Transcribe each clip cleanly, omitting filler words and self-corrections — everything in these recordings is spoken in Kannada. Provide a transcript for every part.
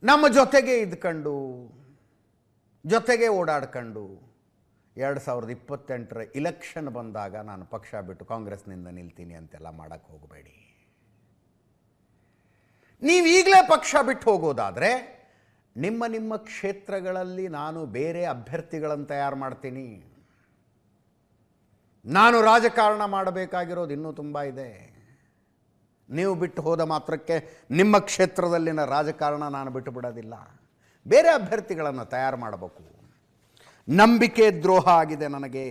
ನಮ್ಮ ಜೊತೆಗೆ ಇದ್ಕೊಂಡು ಜೊತೆಗೆ ಓಡಾಡ್ಕೊಂಡು 2028ರ ಇಲೆಕ್ಷನ್ ಬಂದಾಗ ನಾನು ಪಕ್ಷ ಬಿಟ್ಟು ಕಾಂಗ್ರೆಸ್ನಿಂದ ನಿಲ್ತೀನಿ ಅಂತೆಲ್ಲ ಮಾಡೋಕ್ಕೆ ಹೋಗಬೇಡಿ. ನೀವು ಈಗಲೇ ಪಕ್ಷ ಬಿಟ್ಟು ಹೋಗೋದಾದರೆ ನಿಮ್ಮ ಕ್ಷೇತ್ರಗಳಲ್ಲಿ ನಾನು ಬೇರೆ ಅಭ್ಯರ್ಥಿಗಳನ್ನು ತಯಾರು ಮಾಡ್ತೀನಿ. ನಾನು ರಾಜಕಾರಣ ಮಾಡಬೇಕಾಗಿರೋದು ಇನ್ನೂ ತುಂಬ ಇದೆ. ನೀವು ಬಿಟ್ಟು ಹೋದ ಮಾತ್ರಕ್ಕೆ ನಿಮ್ಮ ಕ್ಷೇತ್ರದಲ್ಲಿನ ರಾಜಕಾರಣ ನಾನು ಬಿಟ್ಟು ಬಿಡೋದಿಲ್ಲ. ಬೇರೆ ಅಭ್ಯರ್ಥಿಗಳನ್ನು ತಯಾರು ಮಾಡಬೇಕು. ನಂಬಿಕೆ ದ್ರೋಹ ಆಗಿದೆ ನನಗೆ.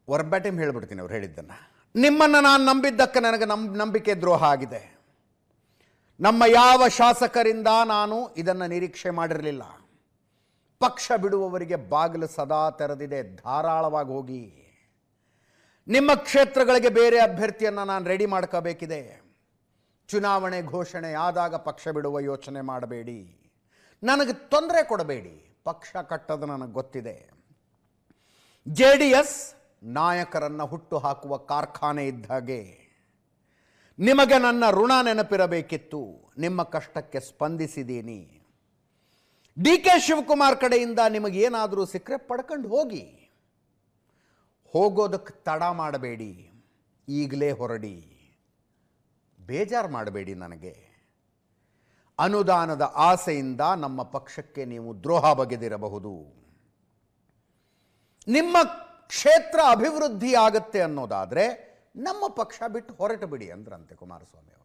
ವರ್ಬ್ಯಾಟಿಮ್ ಹೇಳ್ಬಿಡ್ತೀನಿ ಅವ್ರು ಹೇಳಿದ್ದನ್ನು. ನಿಮ್ಮನ್ನು ನಾನು ನಂಬಿದ್ದಕ್ಕೆ ನನಗೆ ನಂಬಿಕೆ ದ್ರೋಹ ಆಗಿದೆ. ನಮ್ಮ ಯಾವ ಶಾಸಕರಿಂದ ನಾನು ಇದನ್ನು ನಿರೀಕ್ಷೆ ಮಾಡಿರಲಿಲ್ಲ. ಪಕ್ಷ ಬಿಡುವವರಿಗೆ ಬಾಗಿಲು ಸದಾ ತೆರೆದಿದೆ, ಧಾರಾಳವಾಗಿ ಹೋಗಿ. ನಿಮ್ಮ ಕ್ಷೇತ್ರಗಳಿಗೆ ಬೇರೆ ಅಭ್ಯರ್ಥಿಯನ್ನು ನಾನು ರೆಡಿ ಮಾಡ್ಕೋಬೇಕಿದೆ. ಚುನಾವಣೆ ಘೋಷಣೆ ಆದಾಗ ಪಕ್ಷ ಬಿಡುವ ಯೋಚನೆ ಮಾಡಬೇಡಿ. ನನಗೆ ತೊಂದರೆ ಕೊಡಬೇಡಿ. ಪಕ್ಷ ಕಟ್ಟೋದು ನನಗೆ ಗೊತ್ತಿದೆ. JDS ನಾಯಕರನ್ನು ಹುಟ್ಟು ಹಾಕುವ ಕಾರ್ಖಾನೆ ಇದ್ದ ಹಾಗೆ. ನಿಮಗೆ ನನ್ನ ಋಣ ನೆನಪಿರಬೇಕಿತ್ತು. ನಿಮ್ಮ ಕಷ್ಟಕ್ಕೆ ಸ್ಪಂದಿಸಿದ್ದೀನಿ. DK ಶಿವಕುಮಾರ್ ಕಡೆಯಿಂದ ನಿಮಗೇನಾದರೂ ಸಿಕ್ಕರೆ ಪಡ್ಕೊಂಡು ಹೋಗಿ. ಹೋಗೋದಕ್ಕೆ ತಡ ಮಾಡಬೇಡಿ. ಈಗಲೇ ಹೊರಡಿ. ಬೇಜಾರು ಮಾಡಬೇಡಿ ನನಗೆ. ಅನುದಾನದ ಆಸೆಯಿಂದ ನಮ್ಮ ಪಕ್ಷಕ್ಕೆ ನೀವು ದ್ರೋಹ ಬಗೆದಿರಬಹುದು. ನಿಮ್ಮ ಕ್ಷೇತ್ರ ಅಭಿವೃದ್ಧಿ ಆಗುತ್ತೆ ಅನ್ನೋದಾದರೆ ನಮ್ಮ ಪಕ್ಷ ಬಿಟ್ಟು ಹೊರಟು ಬಿಡಿ ಅಂದ್ರಂತೆ ಕುಮಾರಸ್ವಾಮಿ ಅವರು.